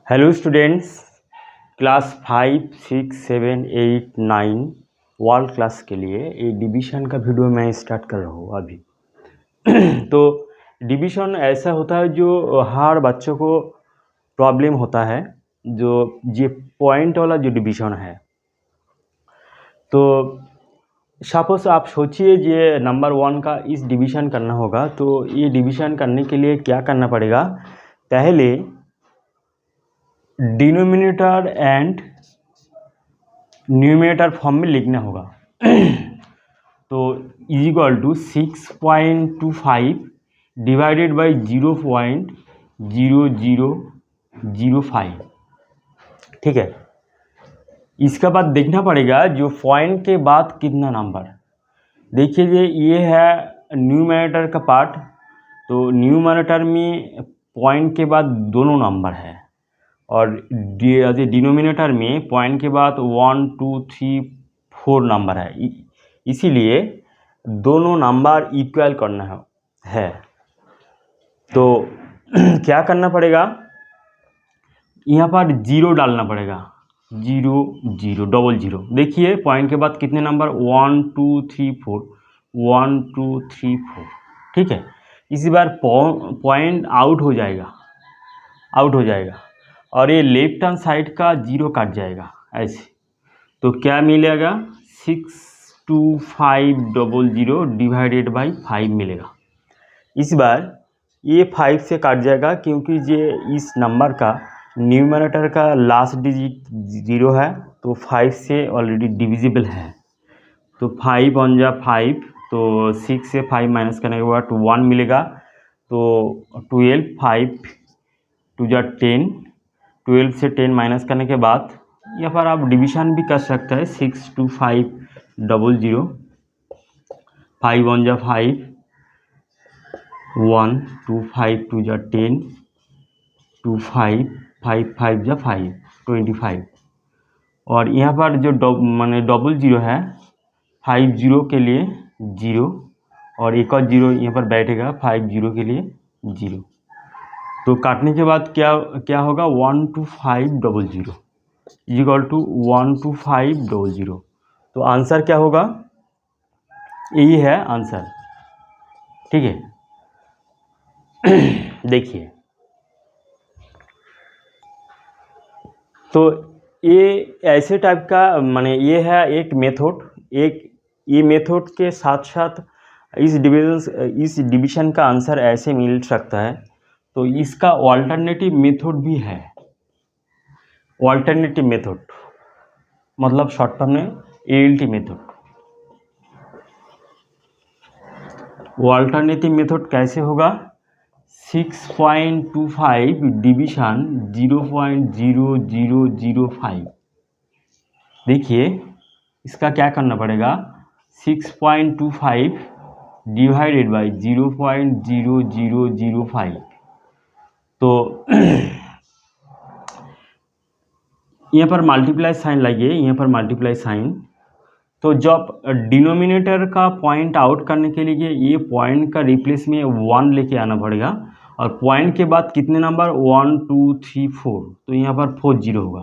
Hello students, class 5, 6, 7, 8, 9 world class के लिए ये डिवीज़न का वीडियो मैं स्टार्ट कर रहा हूँ अभी। तो डिवीज़न ऐसा होता है जो हर बच्चों को प्रॉब्लम होता है, जो ये पॉइंट वाला जो डिवीज़न है। तो सपोज आप सोचिए ये नंबर 1 का इस डिवीज़न करना होगा, तो ये डिवीज़न करने के लिए क्या करना पड़ेगा? पहले डिनोमिनेटर एंड न्यूमरेटर फॉर्म में लिखना होगा। तो is equal to 6.25 divided by 0.0005। ठीक है, इसके बाद देखना पड़ेगा जो पॉइंट के बाद कितना नंबर। देखिए ये है न्यूमरेटर का पार्ट। तो न्यूमरेटर में पॉइंट के बाद दोनों नंबर है और डिनोमिनेटर में पॉइंट के बाद 1, 2, 3, 4 नंबर है। इसीलिए दोनों नंबर इक्वल करना है। तो क्या करना पड़ेगा? यहाँ पर 0 डालना पड़ेगा। 0, 0, डबल 0। देखिए पॉइंट के बाद कितने नंबर? 1, 2, 3, 4, 1, 2, 3, 4। ठीक है, इसी बार पॉइंट आउट हो जाएगा और ये लेफ्ट हैंड साइड का 0 काट जाएगा ऐसे। तो क्या मिलेगा? 62500 डिवाइडेड बाई 5 मिलेगा। इस बार ये 5 से काट जाएगा क्योंकि ये इस नंबर का न्यूमरेटर का लास्ट डिजिट 0 है, तो 5 से ऑलरेडी डिविजिबल है। तो 5 1 जा 5, तो 6 से 5 माइनस करने के बाद 1 मिलेगा। तो 12, 5 2 जा 10, 12 से 10 माइनस करने के बाद यहाँ पर आप डिवीज़न भी कर सकते हैं। 62500, 5 1 जा 5, 1 2 5 2 जा 10, 2 5 5 5 जा 5, 25। और यहाँ पर जो डबल 0 है, 5 0 के लिए 0 और एक और 0 यहाँ पर बैठेगा 5 0 के लिए 0। तो काटने के बाद क्या होगा? 12500 इक्वल टू 12500। तो आंसर क्या होगा? यही है आंसर। ठीक है, देखिए तो ये ऐसे टाइप का ये है एक मेथड। ये मेथड के साथ साथ इस डिवीज़न का आंसर ऐसे मिल सकता है। तो इसका ऑल्टरनेटिव मेथड भी है। ऑल्टरनेटिव मेथड मतलब शॉर्ट फॉर्म में ALT मेथड। ऑल्टरनेटिव मेथड कैसे होगा? 6.25 डिवीज़न 0.0005। देखिए इसका क्या करना पड़ेगा? 6.25 डिवाइडेड बाई 0.0005। तो यहाँ पर मल्टीप्लाई साइन लगे, यहाँ पर मल्टीप्लाई साइन। तो जब डिनोमिनेटर का पॉइंट आउट करने के लिए ये पॉइंट का रिप्लेस में 1 लेके आना पड़ेगा और पॉइंट के बाद कितने नंबर? 1 2 3 4। तो यहाँ पर 4 0 होगा।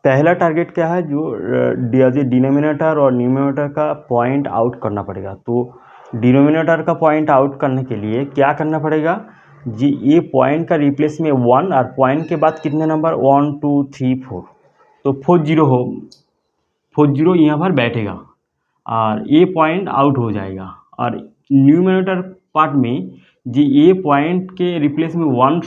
पहला टारगेट क्या है? जो डिनोमिनेटर और न्यूमरेटर का पॉइंट आउट करना पड़ेगा। तो डिनोमिनेटर का पॉइंट आउट करने के लिए क्या करना पड़ेगा? जी ये पॉइंट का रिप्लेस में 1 और पॉइंट के बाद कितने नंबर? 1 2 3 4। तो 4 0 यहाँ पर बैठेगा और ये पॉइंट आउट हो जाएगा। और न्यूमरेटर पार्ट में जी ये पॉइंट के रिप्लेस में 1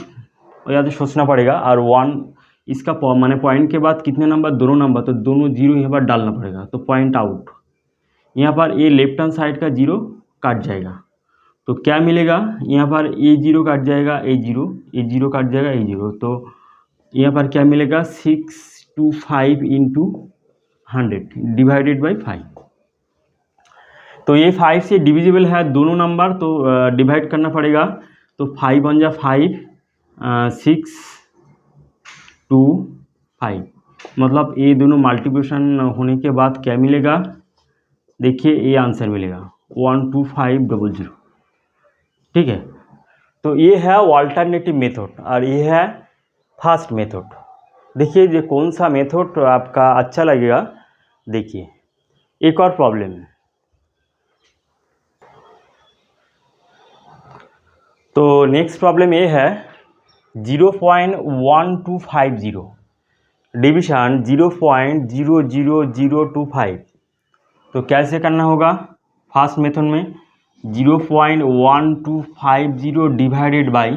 या तो सोचना पड़ेगा और 1 इसका पॉइंट के बाद कितने नंबर? दोनों नंबर, तो दोनों 0 यहाँ पर डालना पड़ेगा। तो पॉइंट आउट। यहाँ पर ये लेफ्ट हैंड साइड का 0 काट जाएगा। तो क्या मिलेगा? यहाँ पर ए 0 काट जाएगा, ए 0 काट जाएगा, ए 0। तो यहाँ पर क्या मिलेगा? 625 इंटू 100 डिवाइडेड बाई 5। तो ये 5 से डिविजिबल है दोनों नंबर, तो डिवाइड करना पड़ेगा। तो 5 1 जा 5, 6 2 5। मतलब ये दोनों मल्टीप्लिकेशन होने के बाद क्या मिलेगा? देखिए ये आंसर मिलेगा 12500। ठीक है, तो ये है अल्टरनेटिव मेथड और ये है फास्ट मेथड। देखिए ये कौन सा मेथड आपका अच्छा लगेगा। देखिए एक और प्रॉब्लम है। तो नेक्स्ट प्रॉब्लम ये है 0.1250 डिवीजन 0.00025। तो कैसे करना होगा फास्ट मेथड में 0.1250 डिवाइडेड बाई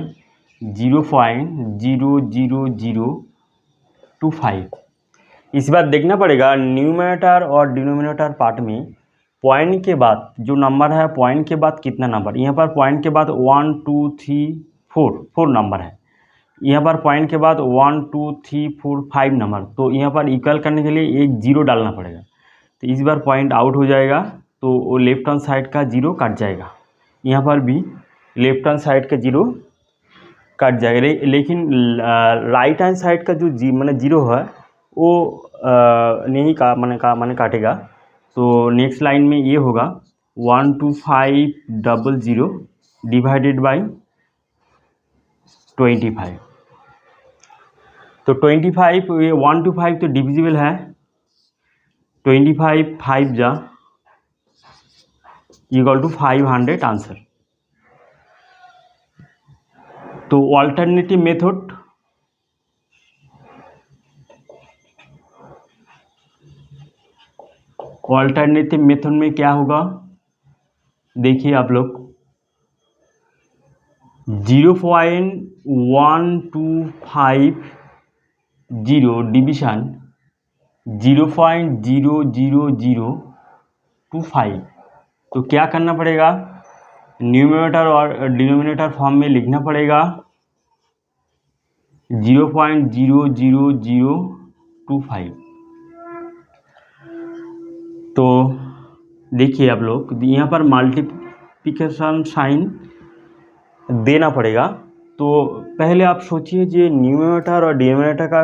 0.00025। इस बार देखना पड़ेगा न्यूमरेटर और डिनोमिनेटर पार्ट में पॉइंट के बाद जो नंबर है, पॉइंट के बाद कितना नंबर। यहाँ पर पॉइंट के बाद 1 2 3 4 नंबर है। यहाँ पर पॉइंट के बाद 1 2 3 4 5 नंबर। तो यहाँ पर इक्वल करने के लिए एक जीरो डालना पड़ेगा। तो इस बार पॉइंट आउट हो जाएगा, तो वो लेफ्ट हैंड साइड का जीरो कट जाएगा। यहाँ पर भी लेफ्ट हैंड साइड का जीरो कट जाएगा, लेकिन राइट हैंड साइड का जो मैंने जीरो है वो नहीं मैंने काटेगा। तो नेक्स्ट लाइन में ये होगा 12500 डिवाइडेड बाई 25। तो 25 ये 1 to 5 तो डिविजिबल है। 25 5 जा इक्वल टू 500 आंसर। तो अल्टरनेटिव मेथड में क्या होगा देखिए आप लोग 0.1250 डिवीजन 0.00025। तो क्या करना पड़ेगा न्यूमरेटर और डिनोमिनेटर फॉर्म में लिखना पड़ेगा 0.00025। तो देखिए आप लोग यहाँ पर मल्टीप्लिकेशन साइन देना पड़ेगा। तो पहले आप सोचिए कि न्यूमरेटर और डिनोमिनेटर का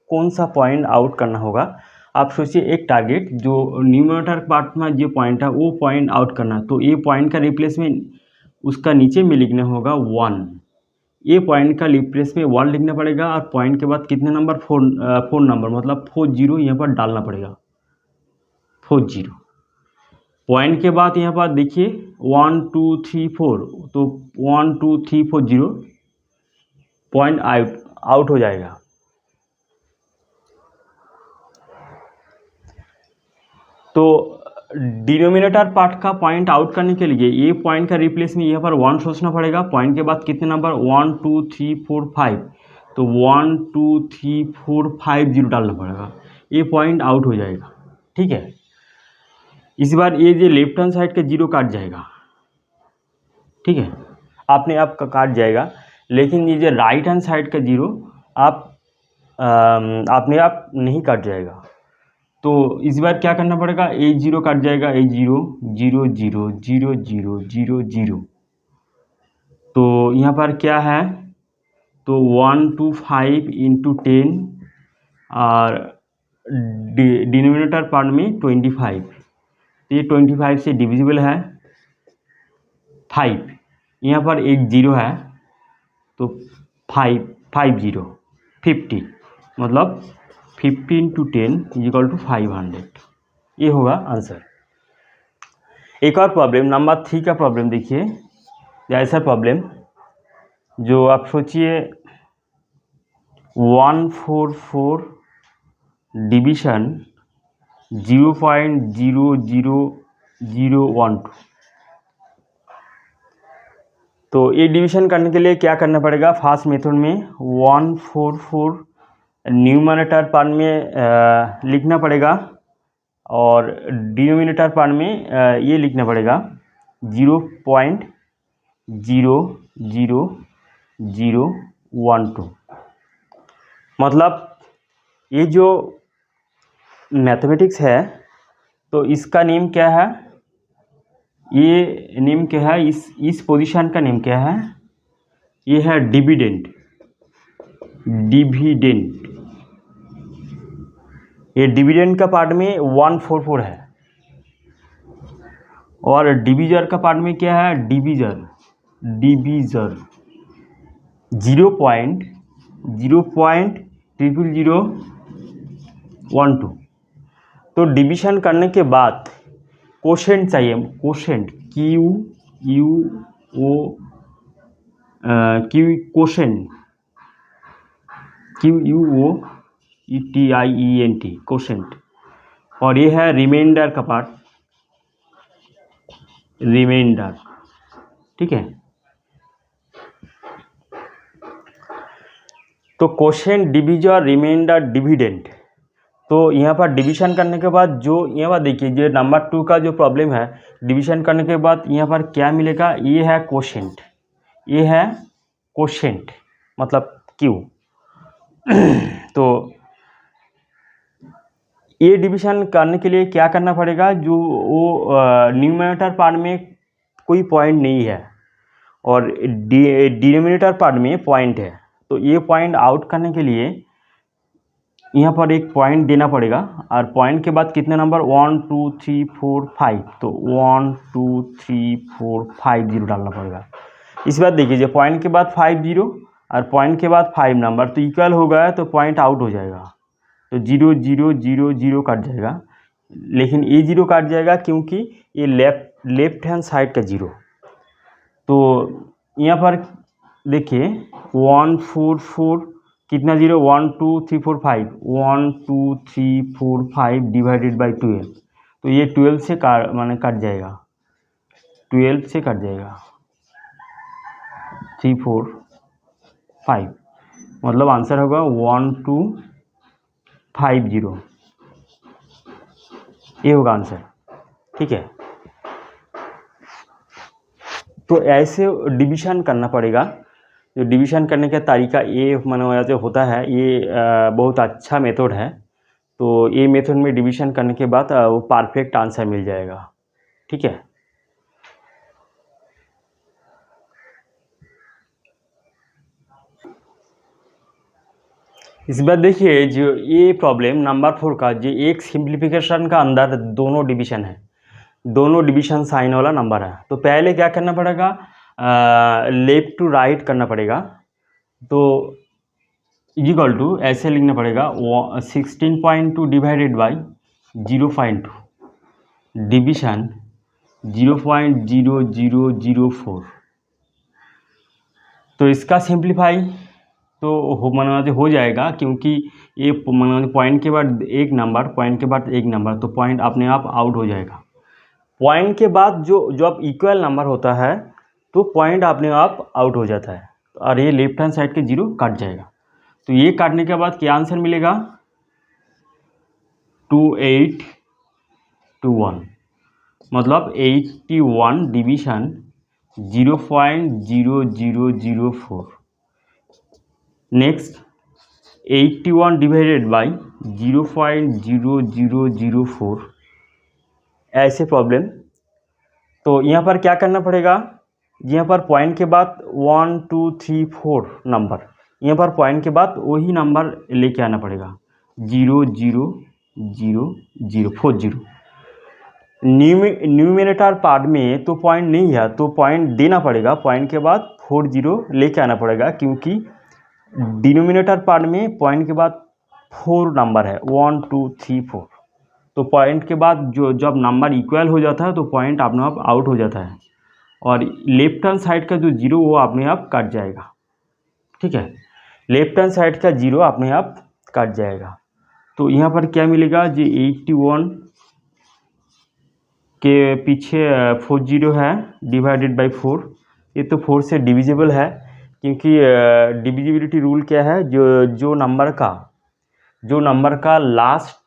कौन सा पॉइंट आउट करना होगा। आप सोचिए एक टारगेट जो न्यूमरेटर पार्ट में जो पॉइंट है वो पॉइंट आउट करना। तो ये पॉइंट का रिप्लेसमेंट उसका नीचे में लिखना होगा 1। ये पॉइंट का रिप्लेस में 1 लिखना पड़ेगा और पॉइंट के बाद कितने नंबर 4 नंबर मतलब 40 यहाँ पर डालना पड़ेगा 40। पॉइंट के बाद यहाँ पर देखिए 1 2 3 4। तो 1 2 3 4 0 पॉइंट आउट हो जाएगा। तो डिनोमिनेटर पार्ट का पॉइंट आउट करने के लिए ये पॉइंट का रिप्लेस में यहाँ पर 1 सोचना पड़ेगा। पॉइंट के बाद कितने नंबर 1 2 3 4 5। तो 1 2 3 4 5 0 डालना पड़ेगा। ये पॉइंट आउट हो जाएगा। ठीक है, इस बार ये जो लेफ्ट हैंड साइड का जीरो काट जाएगा। ठीक है, अपने आप का काट जाएगा, लेकिन ये जो राइट हैंड साइड का जीरो अपने आप नहीं काट जाएगा। तो इस बार क्या करना पड़ेगा ए जीरो काट जाएगा, ए 0 0 0 0 0 0 0। तो यहाँ पर क्या है तो 1 2 5 इंटू 10 और डिनोमिनेटर पार्ट में 25। तो ये 25 से डिविजिबल है 5। यहाँ पर एक जीरो है तो 5 5 0 50 मतलब 15 to 10 इक्वल टू 500। ये होगा आंसर। एक और प्रॉब्लम नंबर 3 का प्रॉब्लम देखिए। ऐसा प्रॉब्लम जो आप सोचिए 144 डिवीजन 0.00012। तो ये डिवीजन करने के लिए क्या करना पड़ेगा फास्ट मेथड में 144 न्यूमरेटर पार्ट में लिखना पड़ेगा और डिनोमिनेटर पार्ट में ये लिखना पड़ेगा 0.00012। मतलब ये जो मैथमेटिक्स है तो इसका नेम क्या है, ये नेम क्या है, इस पोजीशन का नेम क्या है, ये है डिविडेंड। ये डिविडेंड का पार्ट में 144 है और डिवीजर का पार्ट में क्या है डिवीजर। 0.00012। तो डिवीजन करने के बाद कोशेंट चाहिए, कोशेंट QUOENT कोशेंट। और ये है रिमाइंडर का पार्ट, रिमाइंडर, ठीक है। तो कोशेंट, डिविजर, रिमाइंडर, डिविडेंड। तो यहाँ पर डिवीजन करने के बाद जो यहाँ पर देखिए, जो नंबर 2 का जो प्रॉब्लम है, डिवीजन करने के बाद यहाँ पर क्या मिलेगा, ये है कोशेंट, ये है कोशेंट मतलब क्यू। तो ये डिवीजन करने के लिए क्या करना पड़ेगा, जो वो न्यूमरेटर पार्ट में कोई पॉइंट नहीं है और डिनोमिनेटर पार्ट में पॉइंट है, तो ये पॉइंट आउट करने के लिए यहाँ पर एक पॉइंट देना पड़ेगा। और पॉइंट के बाद कितने नंबर, 1 2 3 4 5, तो 1 2 3 4 5 0 डालना पड़ेगा। इस बात देखिए, जो पॉइंट के बाद 5 0 और पॉइंट के बाद 5 नंबर तो इक्वल हो गया, तो पॉइंट आउट हो जाएगा, तो 0 0 0 0 कट जाएगा। लेकिन ये 0 कट जाएगा क्योंकि ये लेफ्ट हैंड साइड का 0। तो यहाँ पर देखिए 1 4 4 कितना 0, 1 2 3 4 5, 1 2 3 4 5 डिवाइडेड बाई 12, तो ये 12 से कट जाएगा, 12 से कट जाएगा, 3 4 5, मतलब आंसर होगा 1 2 5 0, ये होगा आंसर, ठीक है। तो ऐसे डिवीजन करना पड़ेगा। जो डिवीजन करने का तरीका ये माना जो होता है, ये बहुत अच्छा मेथड है। तो ये मेथड में डिवीजन करने के बाद वो परफेक्ट आंसर मिल जाएगा, ठीक है। इस बार देखिए, जो ये प्रॉब्लम नंबर 4 का, जो एक सिंप्लीफिकेशन का अंदर दोनों डिवीजन है, दोनों डिवीजन साइन वाला नंबर है। तो पहले क्या करना पड़ेगा, लेफ्ट टू राइट करना पड़ेगा। तो इक्वल टू ऐसे लिखना पड़ेगा, 16.2 डिवाइडेड बाई 0.2 डिवीजन 0.0004। तो इसका सिंप्लीफाई तो माना हो जाएगा, क्योंकि ये पॉइंट के बाद एक नंबर, पॉइंट के बाद एक नंबर, तो पॉइंट अपने आप आउट हो जाएगा। पॉइंट के बाद जो जब इक्वल नंबर होता है तो पॉइंट अपने आप आउट हो जाता है, और ये लेफ्ट हैंड साइड के 0 कट जाएगा। तो ये काटने के बाद क्या आंसर मिलेगा, 2821, मतलब 81 डिवीजन 0.0004। नेक्स्ट 81 डिवाइडेड बाई 0.0004, ऐसे प्रॉब्लम। तो यहाँ पर क्या करना पड़ेगा, यहाँ पर पॉइंट के बाद 1 2 3 4 नंबर, यहाँ पर पॉइंट के बाद वही नंबर लेके आना पड़ेगा, 0.0004। न्यूमिनेटर पार्ट में तो पॉइंट नहीं है, तो पॉइंट देना पड़ेगा, पॉइंट के बाद 40 लेके आना पड़ेगा, क्योंकि डिनोमिनेटर पार्ट में पॉइंट के बाद 4 नंबर है, 1 2 3 4। तो पॉइंट के बाद जो जब नंबर इक्वल हो जाता है तो पॉइंट अपने आप आउट हो जाता है, और लेफ्ट हैंड साइड का जो 0 वो अपने आप कट जाएगा, ठीक है। लेफ्ट हैंड साइड का 0 अपने आप कट जाएगा। तो यहाँ पर क्या मिलेगा, जो 81 के पीछे 40 है डिवाइडेड बाई 4, ये तो 4 से डिविजिबल है, क्योंकि डिविजिबिलिटी रूल क्या है, जो नंबर का लास्ट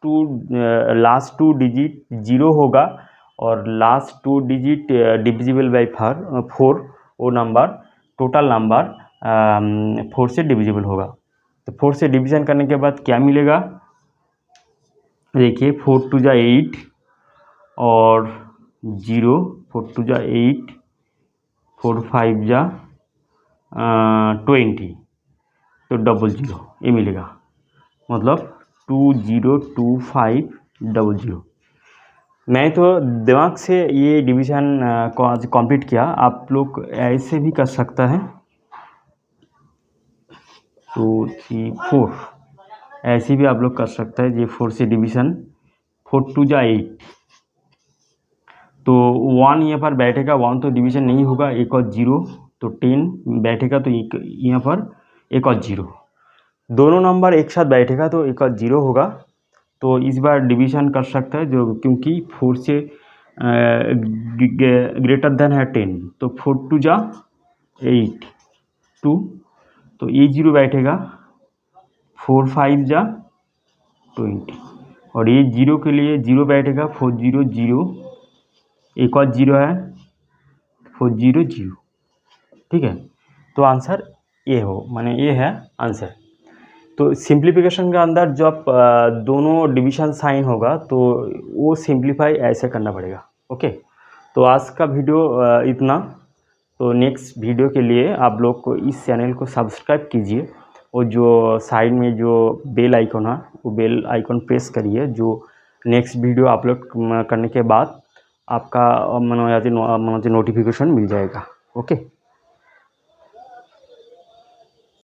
टू डिजिट 0 होगा और लास्ट 2 डिजिट डिविजिबल बाई 4, वो नंबर टोटल नंबर 4 से डिविजिबल होगा। तो 4 से डिवीजन करने के बाद क्या मिलेगा, देखिए 4 2 जा 8 और 0, 4 2 जा 8, 4 5 जा 20, तो 00 ये मिलेगा, मतलब 202500। मैं तो दिमाग से ये डिवीज़न कंप्लीट किया, आप लोग ऐसे भी कर सकता है। 2 3 4, ऐसे भी आप लोग कर सकते हैं। ये 4 से डिवीज़न, 4 2 जा 8, तो 1 यहाँ पर बैठेगा, 1 तो डिवीज़न नहीं होगा, एक और 0, तो 10 बैठेगा, तो यहाँ पर एक और 0, दोनों नंबर एक साथ बैठेगा तो एक और 0 होगा। तो इस बार डिवीज़न कर सकता है, जो क्योंकि 4 से ग्रेटर देन है 10, तो 4 2 जा 8 2, तो ये 0 बैठेगा, 4 5 जा 20, और ये 0 के लिए 0 बैठेगा, 4 0 0, एक और 0 है, 4 0 0, ठीक है। तो आंसर ये हो, माने ये है आंसर। तो सिंप्लीफिकेशन के अंदर जब दोनों डिवीज़न साइन होगा तो वो सिंप्लीफाई ऐसे करना पड़ेगा। ओके, तो आज का वीडियो इतना। तो नेक्स्ट वीडियो के लिए आप लोग को इस चैनल को सब्सक्राइब कीजिए, और जो साइड में जो बेल आइकन है वो बेल आइकन प्रेस करिए, जो नेक्स्ट वीडियो अपलोड करने के बाद आपका नोटिफिकेशन मिल जाएगा। ओके।